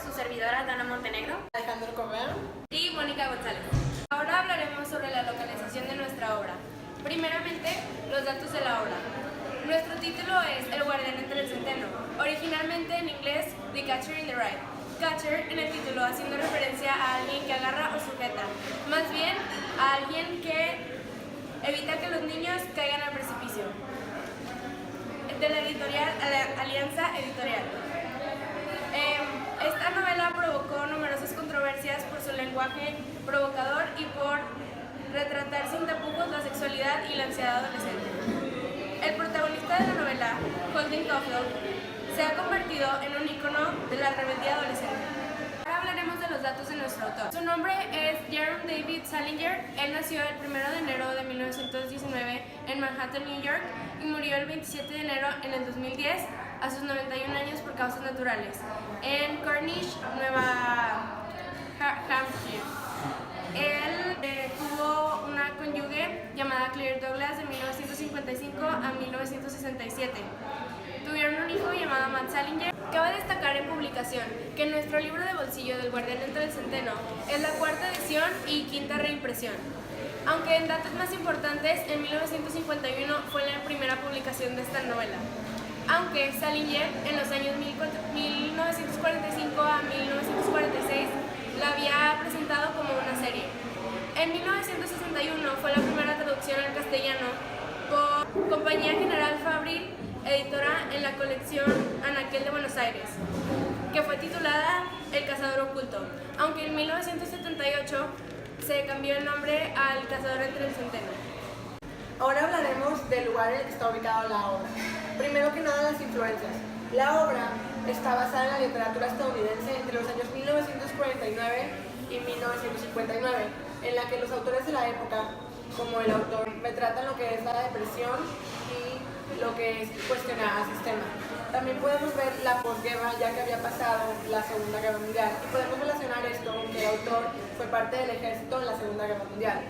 su servidora Dana Montenegro, Alejandro Correa y Mónica González. Ahora hablaremos sobre la localización de nuestra obra. Primeramente, los datos de la obra. Nuestro título es El guardián entre el centeno, originalmente en inglés The Catcher in the Rye. Catcher en el título haciendo referencia a alguien que agarra o sujeta, más bien a alguien que evita que los niños caigan al precipicio. De la editorial Alianza Editorial. Esta novela provocó numerosas controversias por su lenguaje provocador y por retratar sin tapujos la sexualidad y la ansiedad adolescente. El protagonista de la novela, Holden Caulfield, se ha convertido en un icono de la rebeldía adolescente. Ahora hablaremos de los datos de nuestro autor. Su nombre es Jerome David Salinger. Él nació el 1 de enero de 1919 en Manhattan, New York, y murió el 27 de enero en el 2010 a sus 91 años por causas naturales, en Cornish, Nueva Hampshire. Él tuvo una cónyuge llamada Claire Douglas de 1955 a 1967. Tuvieron un hijo llamado Matt Salinger. Cabe destacar en publicación que nuestro libro de bolsillo del guardián entre el centeno es la 4ª edición y 5ª reimpresión. Aunque en datos más importantes, en 1951 fue la primera publicación de esta novela. Aunque Salinger en los años 1945 a 1946 la había presentado como una serie. En 1961 fue la primera traducción al castellano por Compañía General Fabril, editora en la colección Anaquel de Buenos Aires, que fue titulada El Cazador Oculto, aunque en 1978 se cambió el nombre al Cazador entre el centeno. Ahora hablaremos del lugar en el que está ubicada la obra. Primero que nada, las influencias. La obra está basada en la literatura estadounidense entre los años 1949 y 1959, en la que los autores de la época, como el autor, retratan lo que es la depresión y lo que es cuestionar al sistema. También podemos ver la posguerra, ya que había pasado la Segunda Guerra Mundial, y podemos relacionar esto con que el autor fue parte del ejército en la Segunda Guerra Mundial.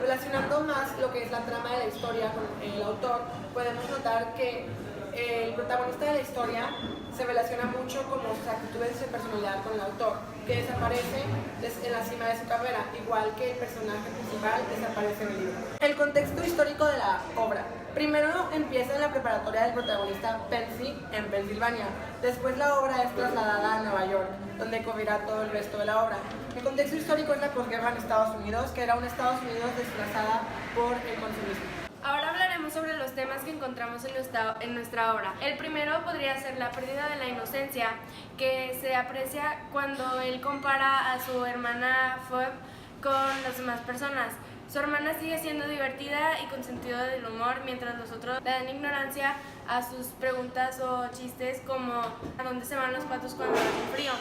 Relacionando más lo que es la trama de la historia con el autor, podemos notar que el protagonista de la historia se relaciona mucho con sus actitudes y personalidad con el autor, que desaparece en la cima de su carrera, igual que el personaje principal desaparece en el libro. El contexto histórico de la obra. Primero empieza en la preparatoria del protagonista Pensy, en Pensilvania. Después la obra es trasladada a Nueva York, donde cubrirá todo el resto de la obra. El contexto histórico es la posguerra en Estados Unidos, que era un Estados Unidos desplazada por el consumismo. Ahora hablaremos sobre los temas que encontramos en nuestra obra. El primero podría ser la pérdida de la inocencia, que se aprecia cuando él compara a su hermana Phoebe con las demás personas. Su hermana sigue siendo divertida y con sentido del humor, mientras los otros le dan ignorancia a sus preguntas o chistes como ¿a dónde se van los patos cuando hace frío?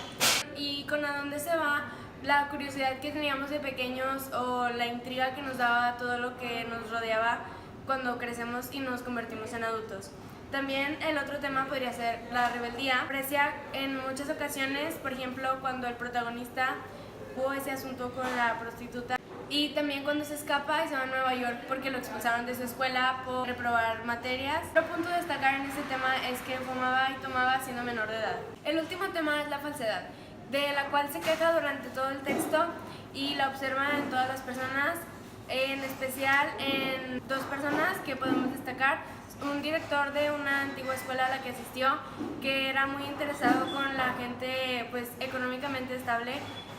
Y con ¿a dónde se va? La curiosidad que teníamos de pequeños o la intriga que nos daba todo lo que nos rodeaba cuando crecemos y nos convertimos en adultos. También el otro tema podría ser la rebeldía. Aprecia en muchas ocasiones, por ejemplo, cuando el protagonista tuvo ese asunto con la prostituta, y también cuando se escapa y se va a Nueva York porque lo expulsaron de su escuela por reprobar materias. Otro punto a destacar en este tema es que fumaba y tomaba siendo menor de edad. El último tema es la falsedad, de la cual se queja durante todo el texto y la observa en todas las personas, en especial en 2 personas que podemos destacar. Un director de una antigua escuela a la que asistió, que era muy interesado con la gente pues económicamente estable,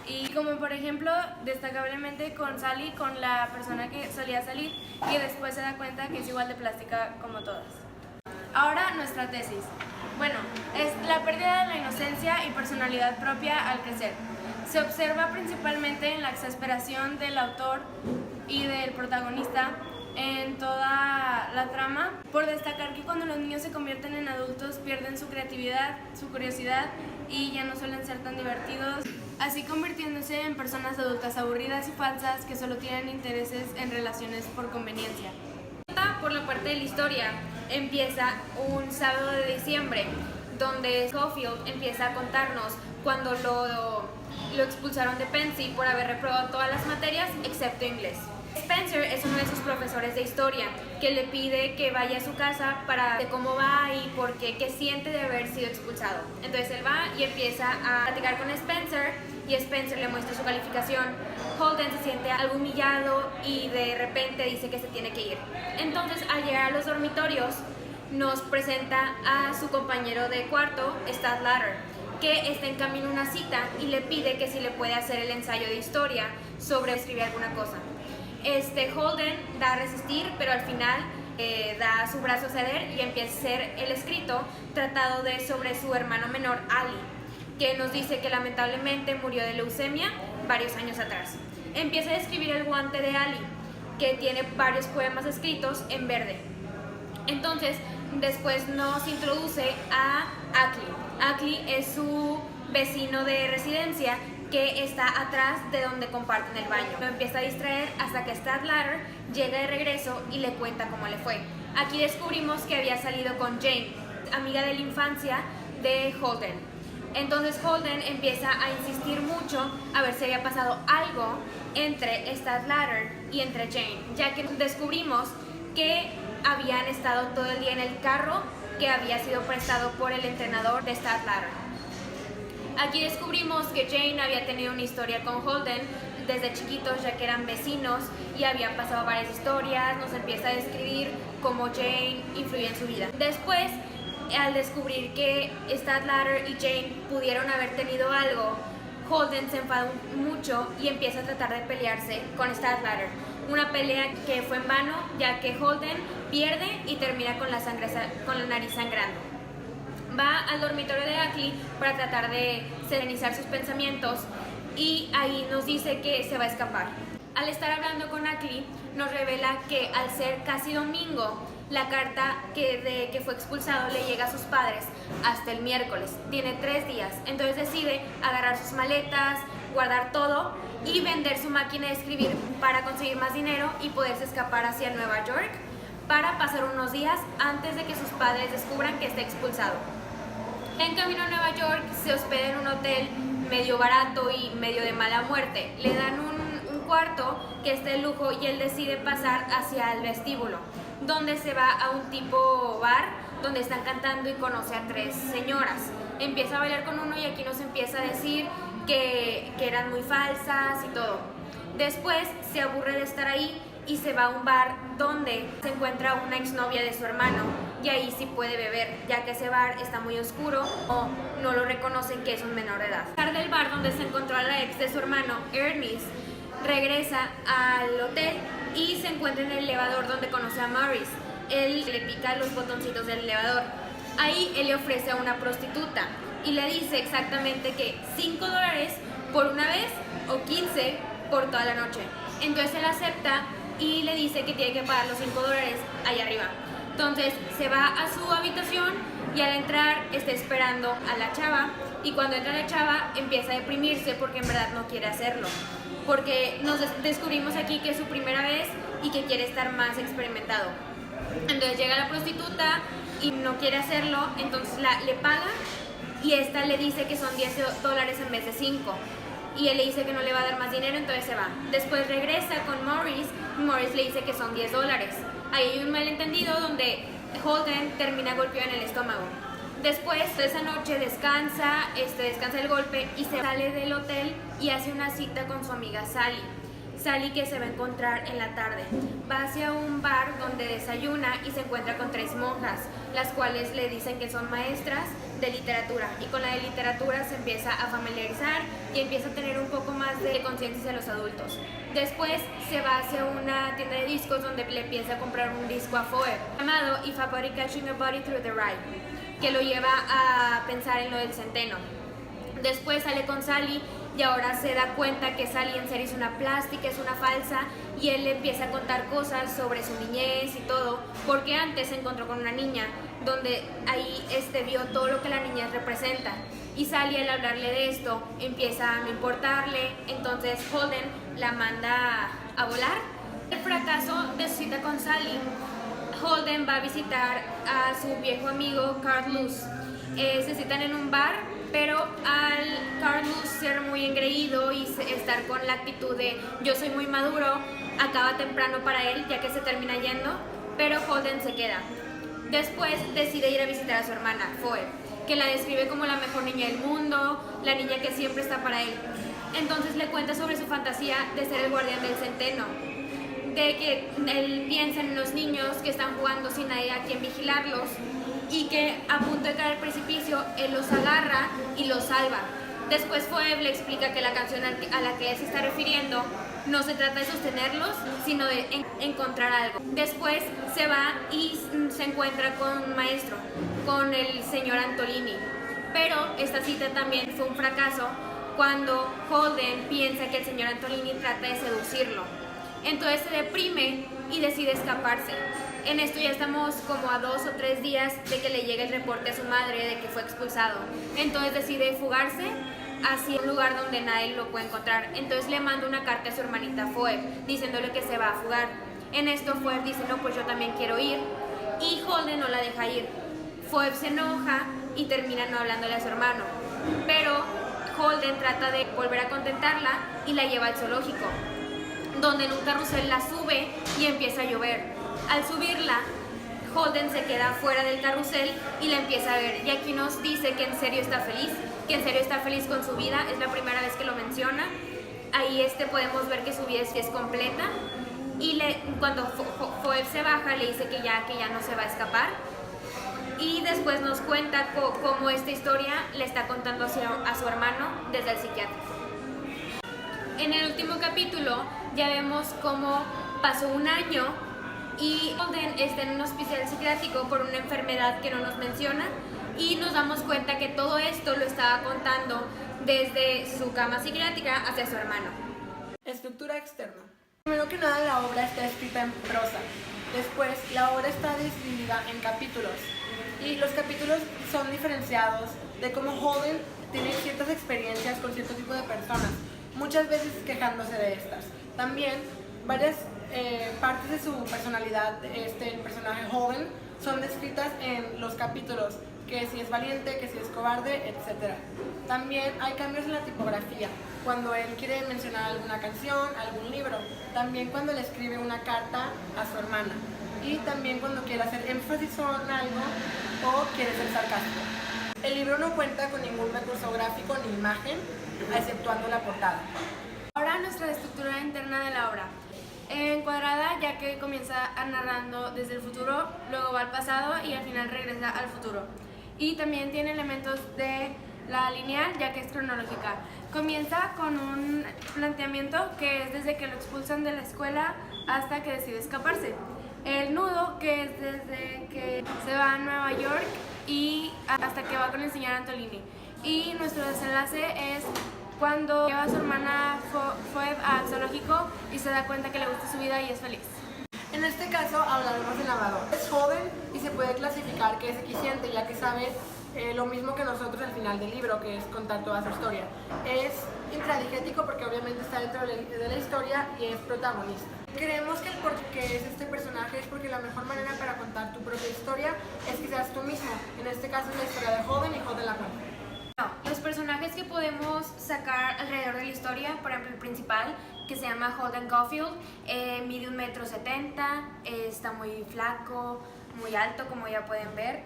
y como por ejemplo destacablemente con Sally, con la persona que solía salir, y después se da cuenta que es igual de plástica como todas. Ahora nuestra tesis. Bueno, es la pérdida de la inocencia y personalidad propia al crecer. Se observa principalmente en la exasperación del autor y del protagonista en toda la trama, por destacar que cuando los niños se convierten en adultos pierden su creatividad, su curiosidad y ya no suelen ser tan divertidos, así convirtiéndose en personas adultas aburridas y falsas que solo tienen intereses en relaciones por conveniencia. Por la parte de la historia, empieza un sábado de diciembre, donde Caulfield empieza a contarnos cuando lo lo expulsaron de Pensy por haber reprobado todas las materias excepto inglés. Spencer es uno de sus profesores de historia que le pide que vaya a su casa para ver cómo va y por qué siente de haber sido expulsado. Entonces él va y empieza a platicar con Spencer y Spencer le muestra su calificación. Holden se siente algo humillado y de repente dice que se tiene que ir. Entonces al llegar a los dormitorios nos presenta a su compañero de cuarto, Stadlater, que está en camino a una cita y le pide que si le puede hacer el ensayo de historia sobre escribir alguna cosa. Holden da a resistir, pero al final da su brazo a ceder y empieza a hacer el escrito tratado sobre su hermano menor, Ali, que nos dice que lamentablemente murió de leucemia varios años atrás. Empieza a escribir el guante de Ali, que tiene varios poemas escritos en verde. Entonces, después nos introduce a Ackley. Ackley es su vecino de residencia que está atrás de donde comparten el baño. Lo empieza a distraer hasta que Stadlater llega de regreso y le cuenta cómo le fue. Aquí descubrimos que había salido con Jane, amiga de la infancia de Holden. Entonces Holden empieza a insistir mucho a ver si había pasado algo entre Stadlater y entre Jane, ya que descubrimos que habían estado todo el día en el carro que había sido prestado por el entrenador de Stadlater. Aquí descubrimos que Jane había tenido una historia con Holden desde chiquitos, ya que eran vecinos y habían pasado varias historias. Nos empieza a describir cómo Jane influyó en su vida. Después, al descubrir que Stadlater y Jane pudieron haber tenido algo, Holden se enfadó mucho y empieza a tratar de pelearse con Stadlater. Una pelea que fue en vano, ya que Holden pierde y termina con la nariz sangrando. Va al dormitorio de Ackley para tratar de serenizar sus pensamientos y ahí nos dice que se va a escapar. Al estar hablando con Ackley, nos revela que al ser casi domingo, la carta que fue expulsado le llega a sus padres hasta el miércoles. Tiene 3 días, entonces decide agarrar sus maletas, guardar todo y vender su máquina de escribir para conseguir más dinero y poderse escapar hacia Nueva York para pasar unos días antes de que sus padres descubran que está expulsado. En camino a Nueva York se hospeda en un hotel medio barato y medio de mala muerte. Le dan un cuarto que es de lujo y él decide pasar hacia el vestíbulo, donde se va a un tipo bar donde están cantando y conoce a 3 señoras. Empieza a bailar con uno y aquí nos empieza a decir que eran muy falsas y todo. Después se aburre de estar ahí y se va a un bar donde se encuentra una exnovia de su hermano y ahí sí puede beber, ya que ese bar está muy oscuro o no lo reconocen que es un menor de edad. Al del bar donde se encontró a la ex de su hermano, Ernest, regresa al hotel y se encuentra en el elevador donde conoce a Maurice. Él le pica los botoncitos del elevador. Ahí él le ofrece a una prostituta y le dice exactamente que $5 por una vez o 15 por toda la noche. Entonces él acepta y le dice que tiene que pagar los $5 ahí arriba. Entonces se va a su habitación y al entrar está esperando a la chava y cuando entra la chava empieza a deprimirse porque en verdad no quiere hacerlo, porque nos descubrimos aquí que es su primera vez y que quiere estar más experimentado. Entonces llega la prostituta y no quiere hacerlo, entonces le paga y esta le dice que son $10 en vez de 5 y él le dice que no le va a dar más dinero, entonces se va. Después regresa con Maurice y Maurice le dice que son $10. Ahí hay un malentendido donde Holden termina golpeado en el estómago. Después de esa noche descansa el golpe y se sale del hotel y hace una cita con su amiga Sally. Sally que se va a encontrar en la tarde. Va hacia un bar donde desayuna y se encuentra con 3 monjas, las cuales le dicen que son maestras de literatura y con la de literatura se empieza a familiarizar y empieza a tener un poco más de conciencia hacia los adultos. Después se va hacia una tienda de discos donde le empieza a comprar un disco a Phoebe llamado If a Body Catching a Body Through the Ride, que lo lleva a pensar en lo del centeno. Después sale con Sally y ahora se da cuenta que Sally en serio es una plástica, es una falsa, y él le empieza a contar cosas sobre su niñez y todo, porque antes se encontró con una niña donde ahí vio todo lo que la niñez representa. Y Sally al hablarle de esto empieza a no importarle, entonces Holden la manda a volar. El fracaso de su cita con Sally, Holden va a visitar a su viejo amigo Carl Luz. Se citan en un bar pero al Carlos ser muy engreído y estar con la actitud de yo soy muy maduro, acaba temprano para él ya que se termina yendo, pero Holden se queda. Después decide ir a visitar a su hermana, Phoebe, que la describe como la mejor niña del mundo, la niña que siempre está para él. Entonces le cuenta sobre su fantasía de ser el guardián del centeno, de que él piensa en los niños que están jugando sin nadie a quien vigilarlos y que a punto de caer al precipicio, él los agarra y los salva. Después Phoebe le explica que la canción a la que él se está refiriendo no se trata de sostenerlos, sino de encontrar algo. Después se va y se encuentra con un maestro, con el señor Antolini. Pero esta cita también fue un fracaso cuando Holden piensa que el señor Antolini trata de seducirlo. Entonces se deprime y decide escaparse. En esto ya estamos como a 2 o 3 días de que le llegue el reporte a su madre de que fue expulsado. Entonces decide fugarse hacia un lugar donde nadie lo puede encontrar. Entonces le manda una carta a su hermanita Phoebe diciéndole que se va a fugar. En esto Phoebe dice, no, pues yo también quiero ir. Y Holden no la deja ir. Phoebe se enoja y termina no hablándole a su hermano. Pero Holden trata de volver a contentarla y la lleva al zoológico, donde en un carrusel la sube y empieza a llover. Al subirla, Holden se queda fuera del carrusel y la empieza a ver. Y aquí nos dice que en serio está feliz, con su vida. Es la primera vez que lo menciona. Ahí podemos ver que su vida sí es completa. Y cuando Phoebe se baja, le dice que ya no se va a escapar. Y después nos cuenta cómo esta historia le está contando a su hermano desde el psiquiátrico. En el último capítulo ya vemos cómo pasó un año y Holden está en un hospital psiquiátrico por una enfermedad que no nos menciona, y nos damos cuenta que todo esto lo estaba contando desde su cama psiquiátrica hacia su hermano. Estructura externa. Primero que nada, la obra está escrita en prosa. Después, la obra está dividida en capítulos. Y los capítulos son diferenciados de cómo Holden tiene ciertas experiencias con cierto tipo de personas, muchas veces quejándose de estas. También, varias partes de su personalidad, el personaje Holden, son descritas en los capítulos, que si es valiente, que si es cobarde, etc. También hay cambios en la tipografía, cuando él quiere mencionar alguna canción, algún libro, también cuando le escribe una carta a su hermana, y también cuando quiere hacer énfasis en algo o quiere ser sarcástico. El libro no cuenta con ningún recurso gráfico ni imagen, exceptuando la portada. Ahora nuestra estructura interna de la obra. Encuadrada, ya que comienza narrando desde el futuro, luego va al pasado y al final regresa al futuro. Y también tiene elementos de la lineal, ya que es cronológica. Comienza con un planteamiento que es desde que lo expulsan de la escuela hasta que decide escaparse. El nudo, que es desde que se va a Nueva York y hasta que va con el señor Antolini. Y nuestro desenlace es cuando lleva a su hermana Phoebe al zoológico y se da cuenta que le gusta su vida y es feliz. En este caso hablaremos del narrador. Es joven y se puede clasificar que es eficiente, ya que sabe lo mismo que nosotros al final del libro, que es contar toda su historia. Es intradigético porque obviamente está dentro de la historia y es protagonista. Creemos que el por qué es este personaje es porque la mejor manera para contar tu propia historia es que seas tú mismo. En este caso es la historia de Holden y Holden la cuenta. Los personajes que podemos sacar alrededor de la historia, por ejemplo el principal, que se llama Holden Caulfield, mide 1,70 m, está muy flaco, muy alto, como ya pueden ver,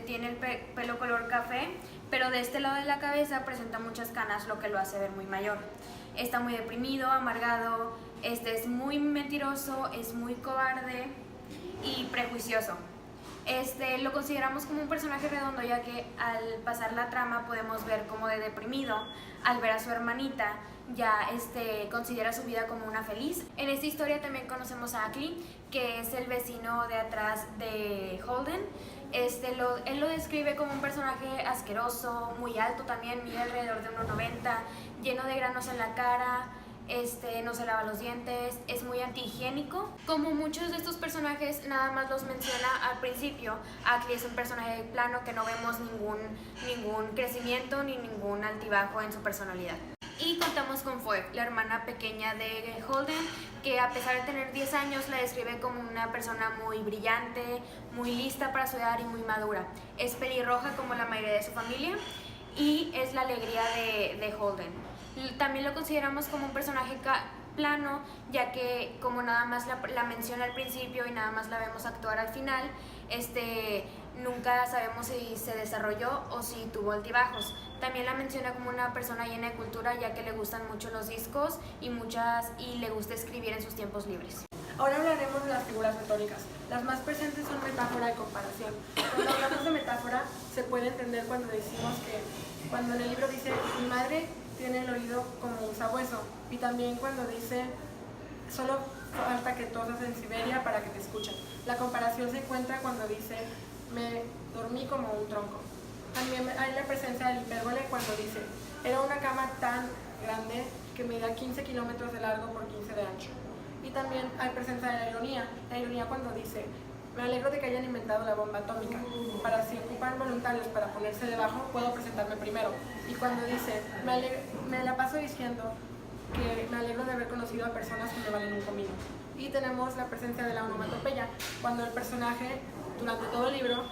tiene el pelo color café, pero de este lado de la cabeza presenta muchas canas, lo que lo hace ver muy mayor. Está muy deprimido, amargado, es muy mentiroso, es muy cobarde y prejuicioso. Lo consideramos como un personaje redondo, ya que al pasar la trama podemos ver cómo de deprimido, al ver a su hermanita, ya considera su vida como una feliz. En esta historia también conocemos a Ackley, que es el vecino de atrás de Holden. Él lo describe como un personaje asqueroso, muy alto también, mide alrededor de 1,90 m, lleno de granos en la cara, no se lava los dientes, es muy antihigiénico. Como muchos de estos personajes, nada más los menciona al principio. Ackley es un personaje plano que no vemos ningún crecimiento ni ningún altibajo en su personalidad. Y contamos con Phoebe, la hermana pequeña de Holden, que a pesar de tener 10 años la describe como una persona muy brillante, muy lista para su edad y muy madura. Es pelirroja como la mayoría de su familia y es la alegría de Holden. También lo consideramos como un personaje plano, ya que como nada más la menciona al principio y nada más la vemos actuar al final, nunca sabemos si se desarrolló o si tuvo altibajos. También la menciona como una persona llena de cultura, ya que le gustan mucho los discos y le gusta escribir en sus tiempos libres. Ahora hablaremos de las figuras retóricas. Las más presentes son metáfora y comparación. Cuando hablamos de metáfora, se puede entender cuando decimos que, cuando en el libro dice, mi madre tiene el oído como un sabueso, y también cuando dice, solo falta que tosas en Siberia para que te escuchen. La comparación se encuentra cuando dice, me dormí como un tronco. También hay la presencia del hipérbole cuando dice, era una cama tan grande que medía 15 kilómetros de largo por 15 de ancho. Y también hay presencia de la ironía cuando dice, me alegro de que hayan inventado la bomba atómica. Para si ocupan voluntarios para ponerse debajo, puedo presentarme primero. Y cuando dice, me la paso diciendo que me alegro de haber conocido a personas que me valen un comino. Y tenemos la presencia de la onomatopeya, cuando el personaje, durante todo el libro,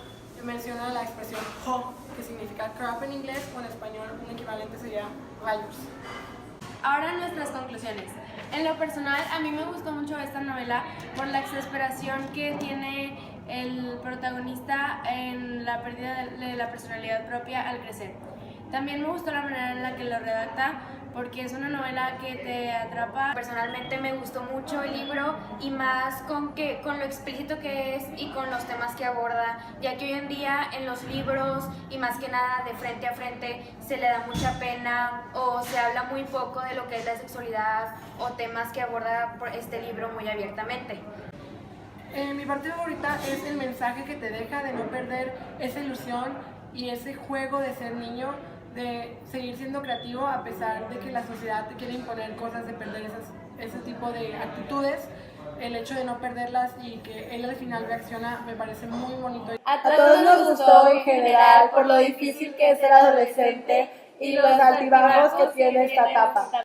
menciona la expresión jo, que significa crap en inglés, o en español un equivalente sería rayos. Ahora nuestras conclusiones. En lo personal, a mí me gustó mucho esta novela por la exasperación que tiene el protagonista en la pérdida de la personalidad propia al crecer. También me gustó la manera en la que lo redacta, porque es una novela que te atrapa. Personalmente me gustó mucho el libro, y más con lo explícito que es y con los temas que aborda, ya que hoy en día en los libros, y más que nada de frente a frente, se le da mucha pena o se habla muy poco de lo que es la sexualidad o temas que aborda este libro muy abiertamente. Mi parte favorita es el mensaje que te deja de no perder esa ilusión y ese juego de ser niño, de seguir siendo creativo a pesar de que la sociedad te quiere imponer cosas, de perder ese tipo de actitudes. El hecho de no perderlas y que él al final reacciona me parece muy bonito. A todos nos gustó en general por lo difícil que es ser adolescente y los altibajos que tiene esta etapa.